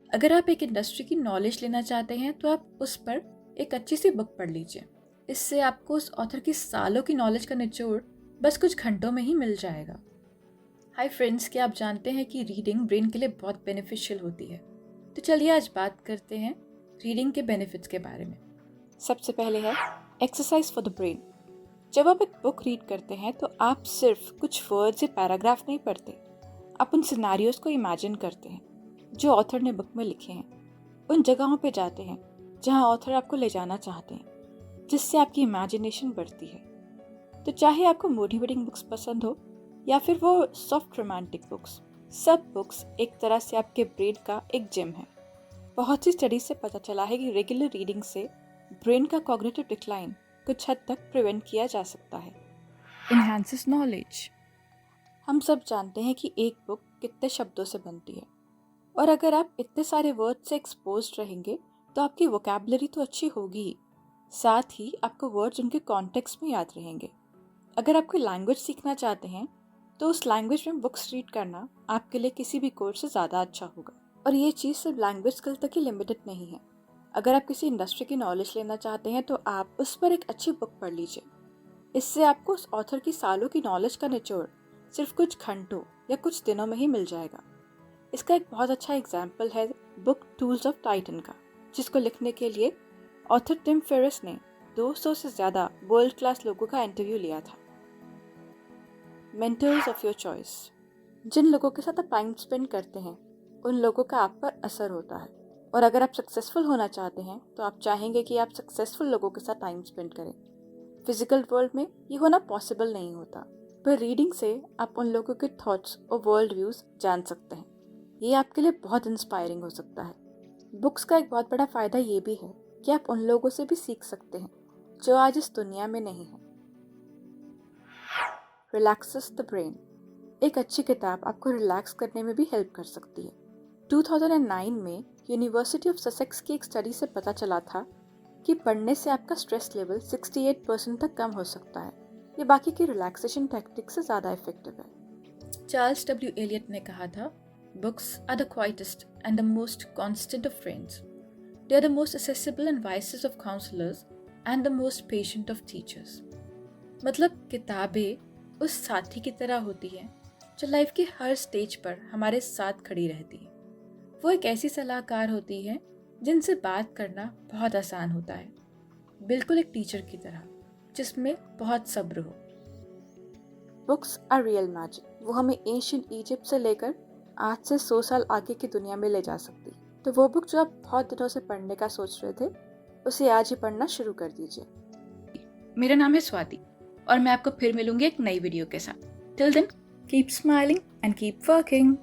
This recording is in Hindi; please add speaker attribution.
Speaker 1: अगर आप एक इंडस्ट्री की नॉलेज लेना चाहते हैं तो आप उस पर एक अच्छी सी बुक पढ़ लीजिए। इससे आपको उस ऑथर की सालों की नॉलेज का निचोड़ बस कुछ घंटों में ही मिल जाएगा। हाय फ्रेंड्स, क्या आप जानते हैं कि रीडिंग ब्रेन के लिए बहुत बेनिफिशियल होती है? तो चलिए आज बात करते हैं रीडिंग के बेनिफिट्स के बारे में। सबसे पहले है एक्सरसाइज फॉर द ब्रेन। जब आप एक बुक रीड करते हैं तो आप सिर्फ कुछ वर्ड्स या पैराग्राफ नहीं पढ़ते, आप उन सिनारियोज को इमेजिन करते हैं जो ऑथर ने बुक में लिखे हैं। उन जगहों पे जाते हैं जहां ऑथर आपको ले जाना चाहते हैं, जिससे आपकी इमेजिनेशन बढ़ती है। तो चाहे आपको मोटिवेटिंग बुक्स पसंद हो या फिर वो सॉफ्ट रोमांटिक बुक्स, सब बुक्स एक तरह से आपके ब्रेन का एक जिम है। बहुत सी स्टडीज से पता चला है कि रेगुलर रीडिंग से ब्रेन का कॉग्निटिव डिक्लाइन कुछ हद तक प्रिवेंट किया जा सकता है। Enhances knowledge. हम सब जानते हैं कि एक बुक कितने शब्दों से बनती है, और अगर आप इतने सारे वर्ड से एक्सपोज रहेंगे तो आपकी वोकैबुलरी तो अच्छी होगी ही, साथ ही आपको वर्ड्स उनके कॉन्टेक्स्ट में याद रहेंगे। अगर आप कोई लैंग्वेज सीखना चाहते हैं तो उस लैंग्वेज में बुक्स रीड करना आपके लिए किसी भी कोर्स से ज़्यादा अच्छा होगा। और ये चीज़ सिर्फ लैंग्वेज स्किल तक ही लिमिटेड नहीं है। अगर आप किसी इंडस्ट्री की नॉलेज लेना चाहते हैं तो आप उस पर एक अच्छी बुक पढ़ लीजिए। इससे आपको उस ऑथर की सालों की नॉलेज का निचोड़ सिर्फ कुछ घंटों या कुछ दिनों में ही मिल जाएगा। इसका एक बहुत अच्छा एग्जाम्पल है बुक टूल्स ऑफ टाइटन का, जिसको लिखने के लिए ऑथर टिम फेरिस ने 200 से ज़्यादा वर्ल्ड क्लास लोगों का इंटरव्यू लिया था। Mentors of your choice. जिन लोगों के साथ आप टाइम स्पेंड करते हैं उन लोगों का आप पर असर होता है, और अगर आप सक्सेसफुल होना चाहते हैं तो आप चाहेंगे कि आप सक्सेसफुल लोगों के साथ टाइम स्पेंड करें। फिजिकल वर्ल्ड में ये होना पॉसिबल नहीं होता, पर रीडिंग से आप उन लोगों के थॉट्स और वर्ल्ड व्यूज जान सकते हैं। ये आपके लिए बहुत इंस्पायरिंग हो सकता है। बुक्स का एक बहुत बड़ा फ़ायदा ये भी है कि आप उन लोगों से भी सीख सकते हैं जो आज इस दुनिया में नहीं है। Relaxes the brain. एक अच्छी किताब आपको रिलैक्स करने में भी हेल्प कर सकती है। 2009 में यूनिवर्सिटी ऑफ ससेक्स की एक स्टडी से पता चला था कि पढ़ने से आपका स्ट्रेस लेवल 68% तक कम हो सकता है। ये बाकी की रिलैक्सेशन टेक्निक से ज़्यादा इफेक्टिव है। चार्ल्स डब्ल्यू एलियट ने कहा था, books are the quietest and the most constant of friends. They are the most accessible and wisest of counsellors and the most patient of teachers. मतलब किताबें उस साथी की तरह होती हैं जो लाइफ के हर स्टेज पर हमारे साथ खड़ी रहती है। वो एक ऐसी सलाहकार होती है जिनसे बात करना बहुत आसान होता है, बिल्कुल एक टीचर की तरह जिसमें बहुत सब्र हो। Books are real magic. वो हमें एंशिएंट इजिप्ट से लेकर आज से 100 साल आगे की दुनिया में ले जा सकती है। तो वो बुक जो आप बहुत दिनों से पढ़ने का सोच रहे थे, उसे आज ही पढ़ना शुरू कर दीजिए। मेरा नाम है स्वाति और मैं आपको फिर मिलूंगी एक नई वीडियो के साथ। Till then, keep smiling and keep working.